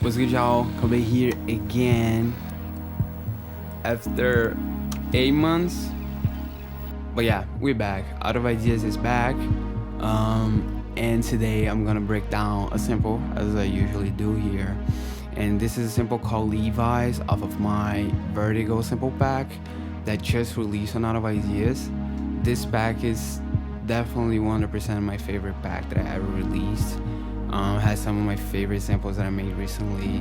What's good, y'all? Kabeh here again after 8 months. But yeah, we're back. Out of Ideas is back. And today I'm gonna break down a sample as I usually do here. And this is a sample called Levi's off of my Vertigo sample pack that just released on Out of Ideas. This pack is definitely 100% my favorite pack that I ever released. Has some of my favorite samples that I made recently,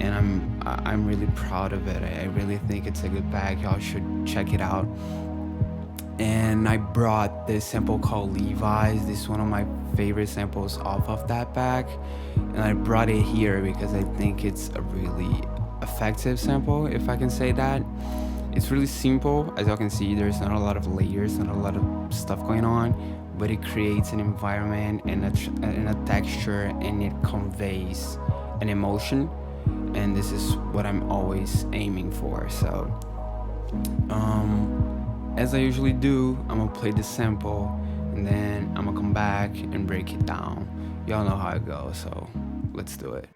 and I'm really proud of it. I really think it's a good pack. Y'all should check it out. And I brought this sample called Levi's. This is one of my favorite samples off of that pack, and I brought it here because I think it's a really effective sample, if I can say that. It's really simple. As y'all can see, there's not a lot of layers, not a lot of stuff going on, but it creates an environment and a texture, and it conveys an emotion, and this is what I'm always aiming for. So as I usually do, I'm gonna play the sample and then I'm gonna come back and break it down. Y'all know how it goes, so let's do it.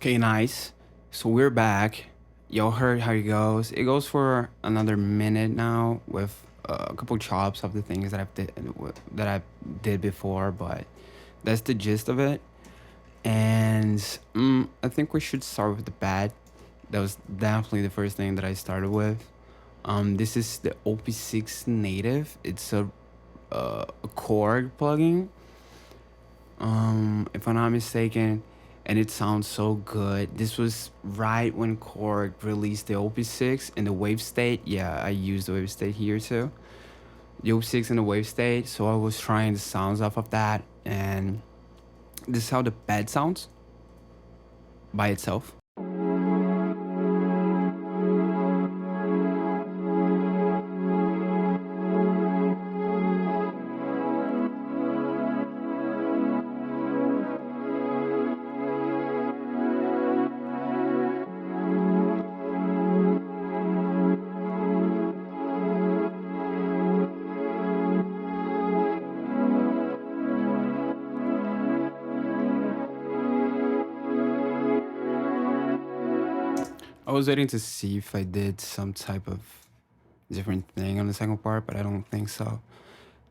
Okay, nice. So we're back. Y'all heard how it goes. It goes for another minute now with a couple chops of the things that I did before, but that's the gist of it. And I think we should start with the bad. That was definitely the first thing that I started with. This is the OP6 native. It's a Korg plugin, if I'm not mistaken, and it sounds so good. This was right when Korg released the OP6 and the Wave State. Yeah, I used the Wave State here too. The OP6 and the Wave State, so I was trying the sounds off of that, and this is how the pad sounds by itself. I was waiting to see if I did some type of different thing on the second part, but I don't think so.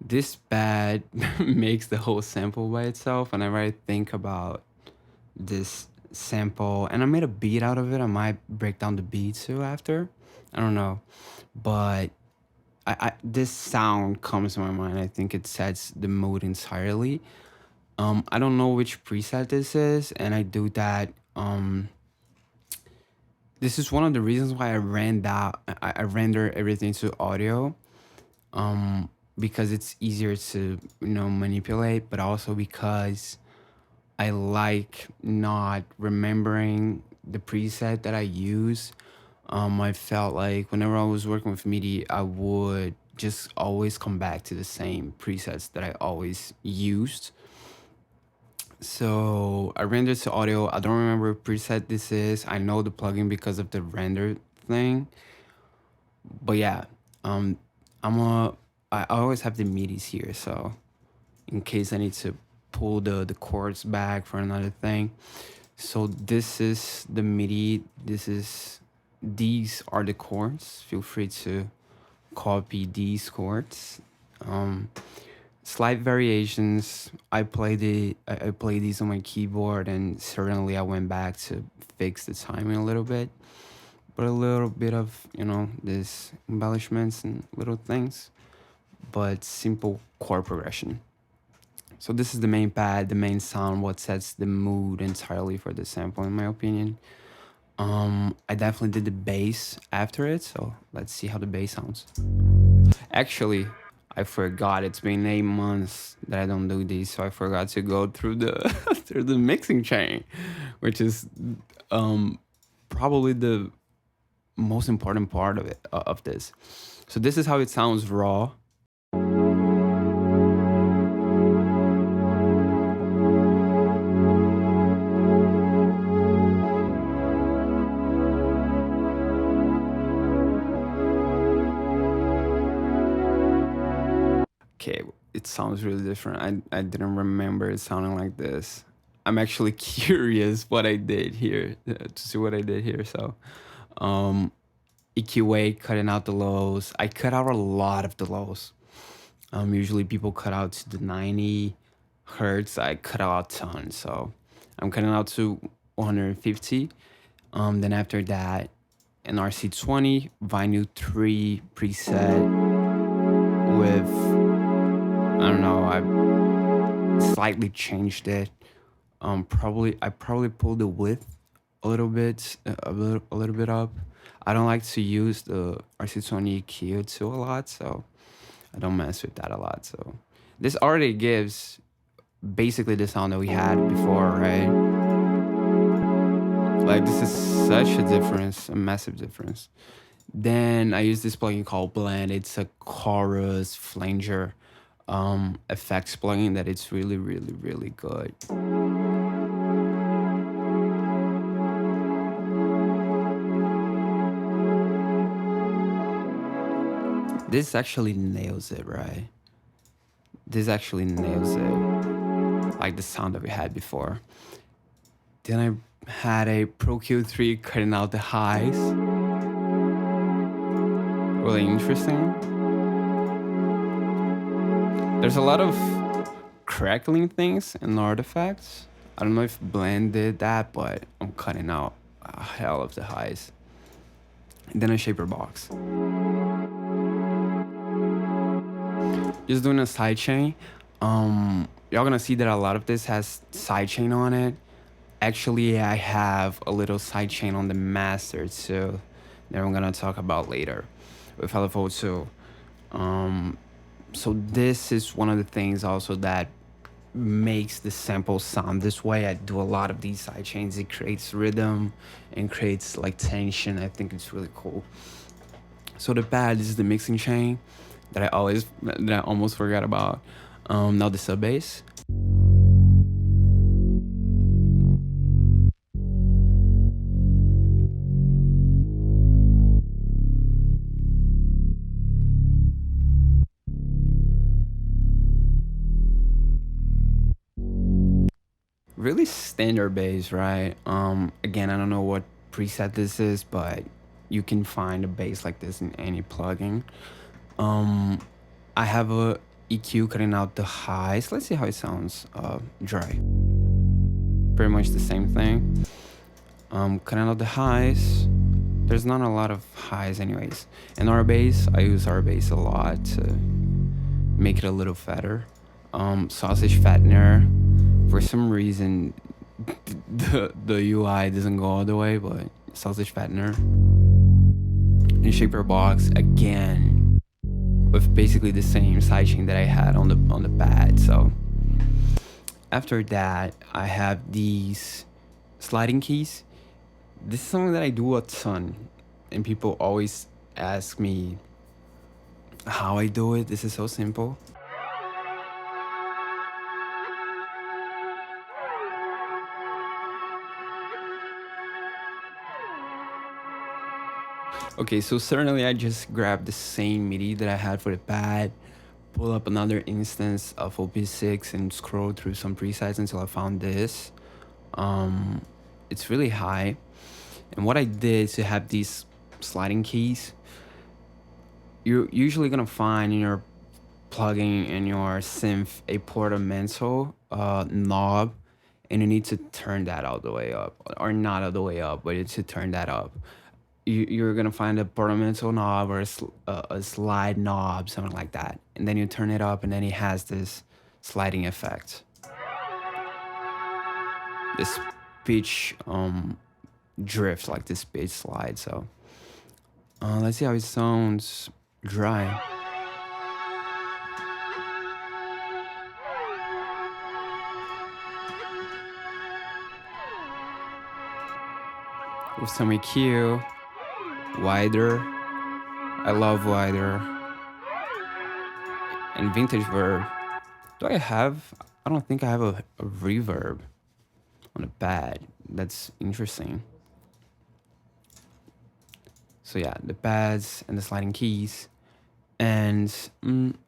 This pad makes the whole sample by itself. Whenever I think about this sample, and I made a beat out of it, I might break down the beat too after. I don't know, but this sound comes to my mind. I think it sets the mood entirely. I don't know which preset this is, and I do that. This is one of the reasons why I render everything to audio, because it's easier to manipulate, but also because I like not remembering the preset that I use. I felt like whenever I was working with MIDI, I would just always come back to the same presets that I always used. So I rendered to audio. I don't remember what preset this is. I know the plugin because of the render thing. But yeah, um, I always have the MIDIs here, so in case I need to pull the chords back for another thing. So this is the MIDI. These are the chords. Feel free to copy these chords. Slight variations. I play these on my keyboard, and certainly I went back to fix the timing a little bit, but a little bit of this embellishments and little things, but simple chord progression. So this is the main pad, the main sound, what sets the mood entirely for the sample, in my opinion. I definitely did the bass after it, so let's see how the bass sounds. Actually, I forgot. It's been 8 months that I don't do these, so I forgot to go through the through the mixing chain, which is probably the most important part of this. So this is how it sounds raw. Okay, it sounds really different. I didn't remember it sounding like this. I'm actually curious what I did here, to see what I did here. So, EQA, cutting out the lows. I cut out a lot of the lows. Usually people cut out to the 90 hertz. I cut out a ton, so I'm cutting out to 150. Then after that, an RC20 Vinyl 3 preset with, I don't know, I slightly changed it. I probably pulled the width a little bit, a little bit up. I don't like to use the RC20 EQ2 a lot, so I don't mess with that a lot. So this already gives basically the sound that we had before, right? Like, this is such a difference, a massive difference. Then I use this plugin called Blend. It's a chorus flanger effects plugin that it's really, really, really good. This actually nails it, right? This actually nails it. Like the sound that we had before. Then I had a Pro Q3 cutting out the highs. Really interesting. There's a lot of crackling things and artifacts. I don't know if Blend did that, but I'm cutting out a hell of the highs. And then a shaper box. Just doing a sidechain. Y'all gonna see that a lot of this has sidechain on it. Actually, I have a little sidechain on the master too, that I'm gonna talk about later with LFO 2. So this is one of the things also that makes the sample sound this way. I do a lot of these sidechains. It creates rhythm and creates like tension. I think it's really cool. So the pad is the mixing chain that I almost forgot about. Now the sub bass. Really standard bass, right? Again, I don't know what preset this is, but you can find a bass like this in any plugin. I have a EQ cutting out the highs. Let's see how it sounds dry. Pretty much the same thing. Cutting out the highs. There's not a lot of highs anyways. And our bass, I use our bass a lot to make it a little fatter. Sausage fattener. for some reason the UI doesn't go all the way, but sausage fattener and shaper box again with basically the same sidechain that I had on the pad. So after that, I have these sliding keys. This is something that I do a ton, and people always ask me how I do it. This is so simple. Okay, so certainly I just grabbed the same MIDI that I had for the pad, pull up another instance of OP6 and scroll through some presets until I found this. It's really high. And what I did to have these sliding keys, you're usually gonna find in your plugin in your synth a portamento knob, and you need to turn that all the way up, or not all the way up, but it's to turn that up. You're gonna find a portamento knob or a slide knob, something like that, and then you turn it up, and then it has this sliding effect, this pitch drift, like this pitch slide. So let's see how it sounds dry. With some EQ, wider. I love wider. And vintage verb. Do I have? I don't think I have a reverb on the pad. That's interesting. So yeah, the pads and the sliding keys. And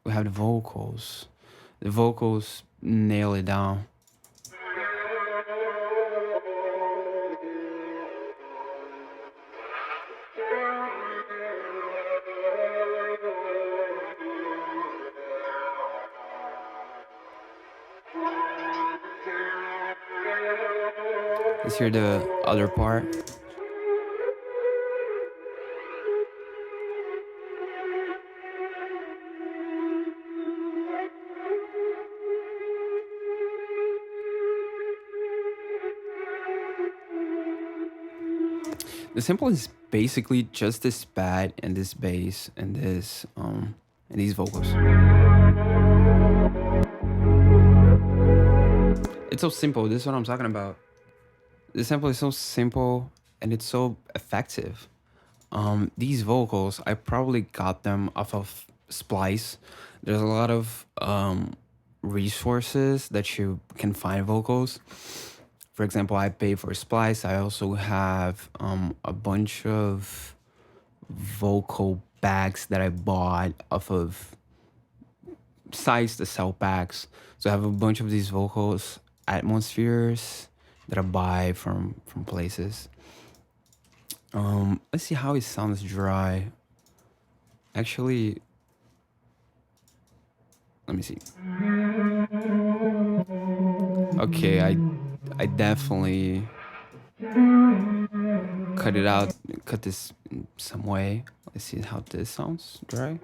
we have the vocals. The vocals nail it down. Let's hear the other part. The sample is basically just this pad and this bass and this and these vocals. It's so simple. This is what I'm talking about. The sample is so simple and it's so effective. These vocals, I probably got them off of Splice. There's a lot of resources that you can find vocals. For example, I pay for Splice. I also have a bunch of vocal bags that I bought off of sites that sell packs. So I have a bunch of these vocals atmospheres that I buy from places. Let's see how it sounds dry. Actually, let me see. Okay, I definitely cut this in some way. Let's see how this sounds dry.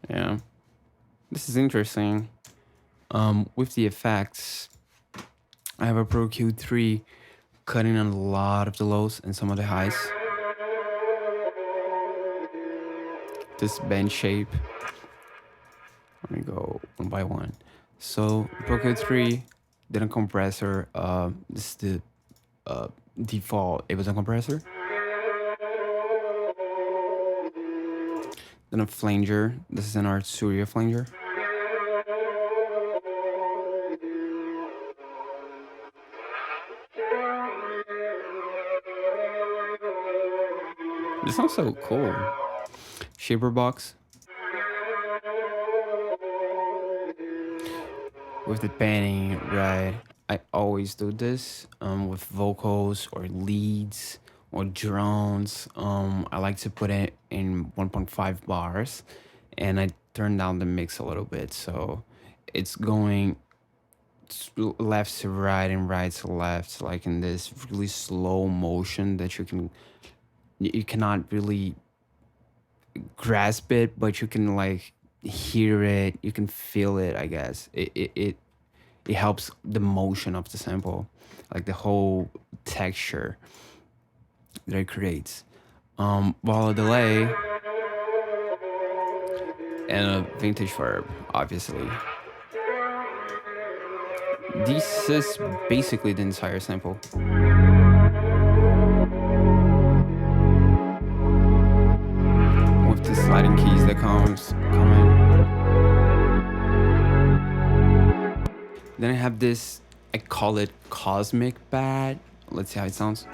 Yeah, this is interesting. With the effects, I have a Pro Q3 cutting on a lot of the lows and some of the highs. This bend shape. Let me go one by one. So Pro Q3 did a compressor. This is the default Ableton compressor. Then a flanger. This is an Arturia flanger. This sounds so cool. Shaper box. With the panning, right? I always do this with vocals or leads or drones. I like to put it in 1.5 bars, and I turn down the mix a little bit, so it's going left to right and right to left, like in this really slow motion that you cannot really grasp it, but you can like hear it, you can feel it, I guess. It helps the motion of the sample, like the whole texture that it creates. While a delay and a vintage verb, obviously. This is basically the entire sample. With the sliding keys that come in. Then I have this, I call it cosmic bad. Let's see how it sounds.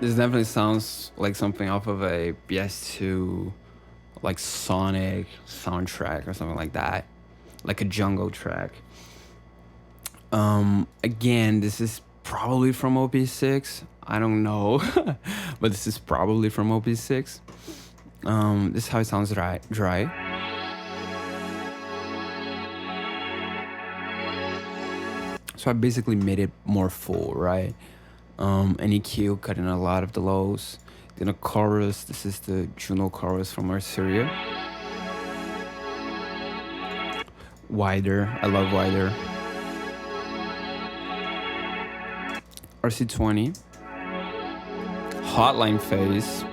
This definitely sounds like something off of a PS2, like Sonic soundtrack or something like that, like a jungle track. Again, this is probably from OP6. I don't know, but this is probably from OP6. This is how it sounds dry. So I basically made it more full, right? An EQ cutting a lot of the lows. Then a chorus. This is the Juno chorus from Arceria. Wider. I love wider. RC20. Hotline phase,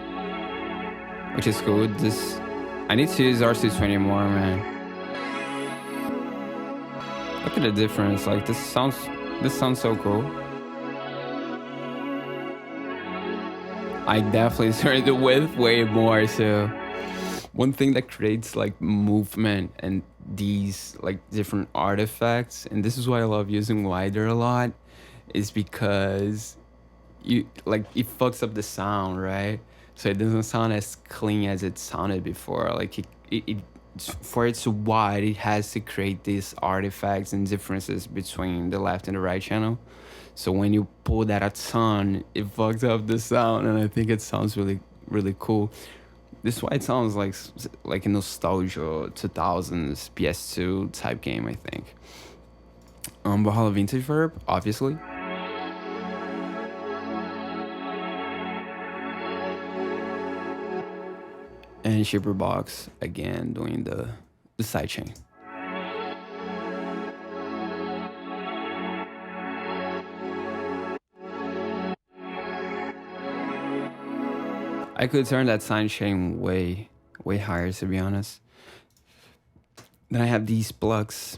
which is good. This I need to use RC20 more, man. Look at the difference. Like this sounds so cool. I definitely turned the width way more. So one thing that creates like movement and these like different artifacts, and this is why I love using wider a lot, is because you like it fucks up the sound, right? So it doesn't sound as clean as it sounded before. Like it for it to wide, it has to create these artifacts and differences between the left and the right channel. So when you pull that a ton, it fucks up the sound, and I think it sounds really, really cool. This is why it sounds like a nostalgia 2000s PS2 type game, I think. Valhalla Vintage Verb, obviously. And Shipper Box, again, doing the sidechain. I could turn that sidechain way higher, to be honest. Then I have these plugs.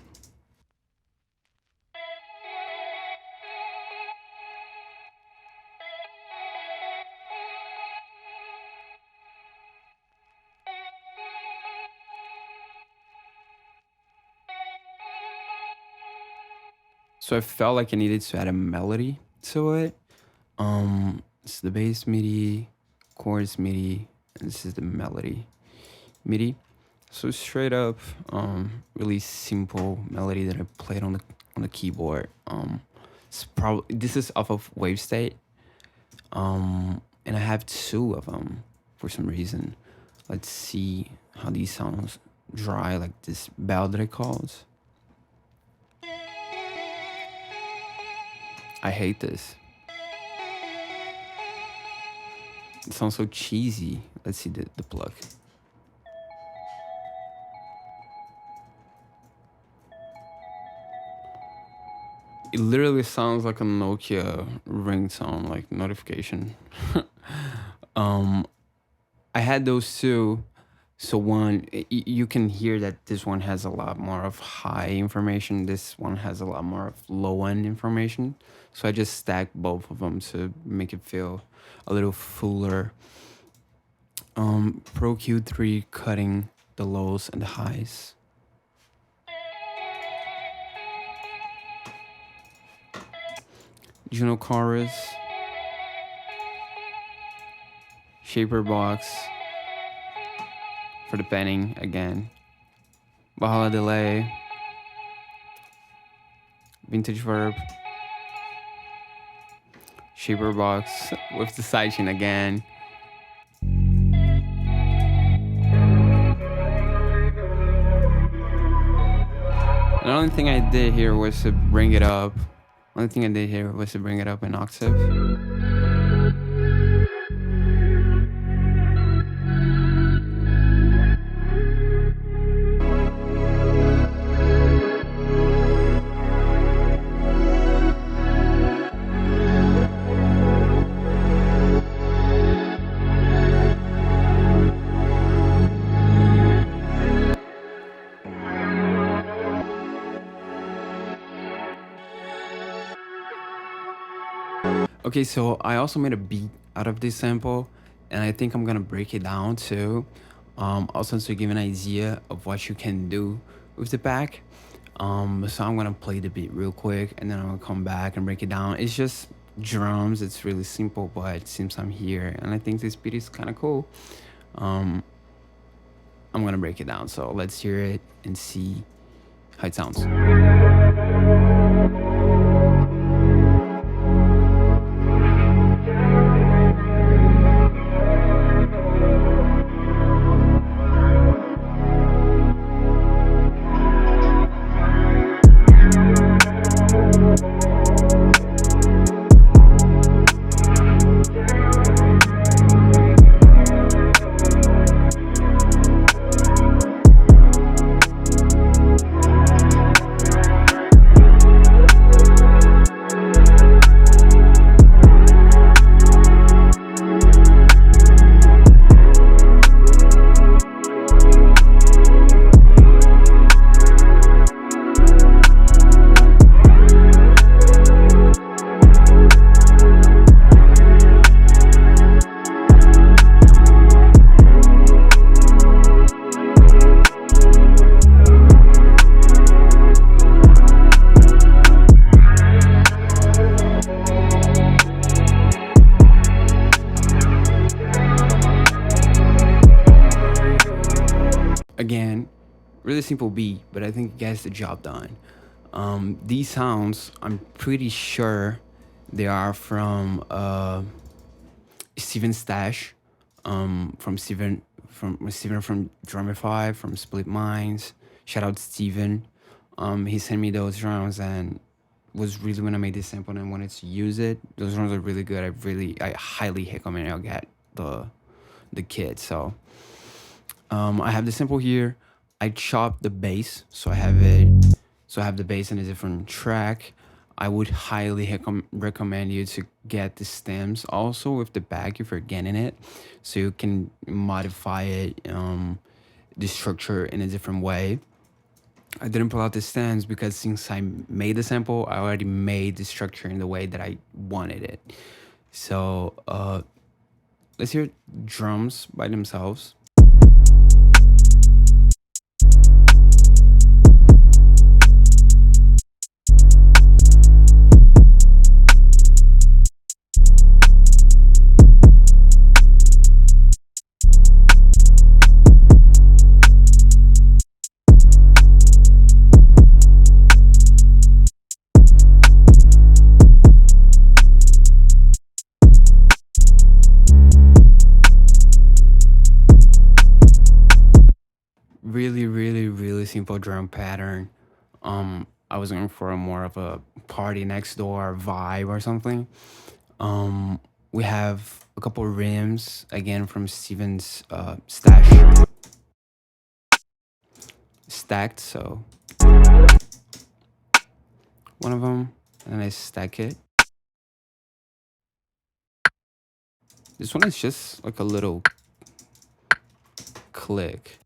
So I felt like I needed to add a melody to it. It's the bass MIDI, chords MIDI, and this is the melody MIDI. So straight up, really simple melody that I played on the keyboard. This is off of Wave State, and I have two of them for some reason. Let's see how these sounds dry, like this bell that it calls. I hate this. It sounds so cheesy. Let's see the plug. It literally sounds like a Nokia ringtone, like notification. I had those two. So one, you can hear that this one has a lot more of high information. This one has a lot more of low end information. So I just stacked both of them to make it feel a little fuller. Pro Q3 cutting the lows and the highs. Juno chorus. Shaper box for the panning again. Valhalla delay. Vintage verb. Shaper box with the sidechain again. The only thing I did here was to bring it up. Only thing I did here was to bring it up in octave. Okay, so I also made a beat out of this sample, and I think I'm gonna break it down too. Also to give an idea of what you can do with the pack. So I'm gonna play the beat real quick, and then I'm gonna come back and break it down. It's just drums. It's really simple, but since I'm here, and I think this beat is kind of cool, um, I'm gonna break it down. So let's hear it and see how it sounds. Again, really simple beat, but I think it gets the job done. These sounds, I'm pretty sure they are from Steven Stash, from Drumify, from Split Minds. Shout out Steven. He sent me those drums and was really when I made this sample and I wanted to use it. Those drums are really good. I highly recommend I'll get the kit. So I have the sample here. I chopped the bass, so I have it. So I have the bass in a different track. I would highly recommend you to get the stems also with the back if you're getting it, so you can modify it, the structure in a different way. I didn't pull out the stems because since I made the sample, I already made the structure in the way that I wanted it. So let's hear drums by themselves. Really simple drum pattern. I was going for a more of a party next door vibe or something. We have a couple rims again from Steven's stash stacked. So one of them, and then I stack it. This one is just like a little click.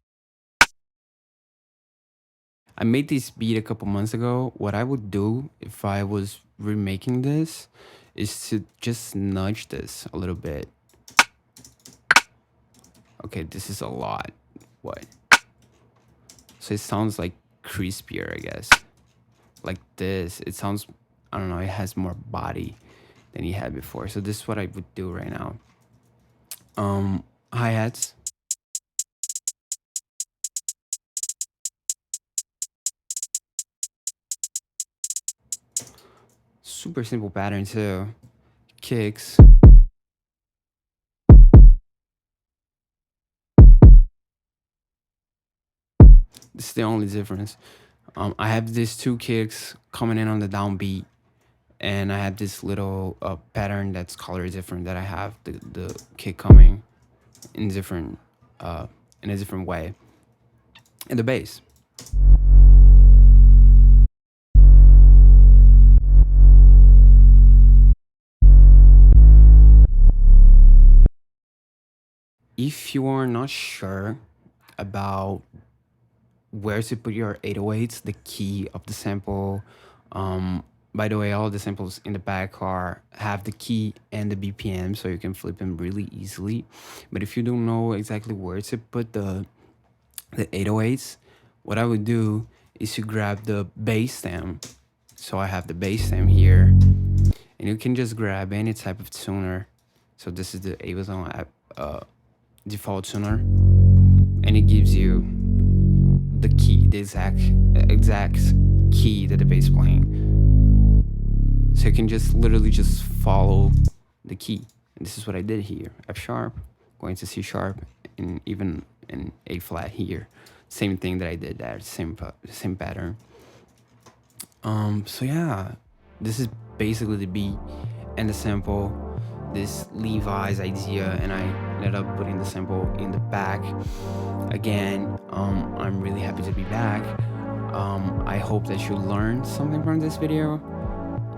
I made this beat a couple months ago. What I would do if I was remaking this is to just nudge this a little bit. Okay, this is a lot. What? So it sounds like crispier, I guess. Like this. It sounds, I don't know, it has more body than he had before. So this is what I would do right now. Hi-hats. Super simple pattern too. Kicks. This is the only difference. I have these two kicks coming in on the downbeat, and I have this little pattern that's color different that I have the kick coming in different in a different way, and the bass. If you are not sure about where to put your 808s, the key of the sample. By the way, all the samples in the back are have the key and the BPM, so you can flip them really easily. But if you don't know exactly where to put the 808s, what I would do is to grab the bass stem. So I have the bass stem here, and you can just grab any type of tuner. So this is the Ableton app default tuner, and it gives you the key, the exact key that the bass playing. So you can just literally just follow the key. And this is what I did here: F sharp, going to C sharp, and even in A flat here. Same thing that I did there, same pattern. So yeah, this is basically the beat and the sample. This Levi's idea, and I ended up putting the sample in the back. Again, I'm really happy to be back. I hope that you learned something from this video.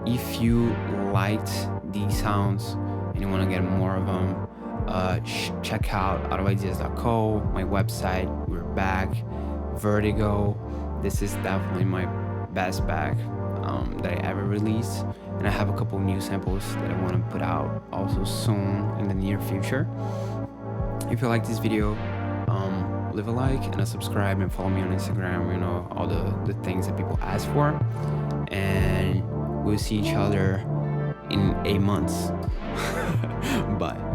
If you liked these sounds and you want to get more of them, check out outofIdeas.co, my website. We're back. Vertigo. This is definitely my best bag that I ever released, and I have a couple new samples that I want to put out also soon in the near future. If you like this video, leave a like and a subscribe and follow me on Instagram. You know, all the things that people ask for, and we'll see each other in 8 months. Bye.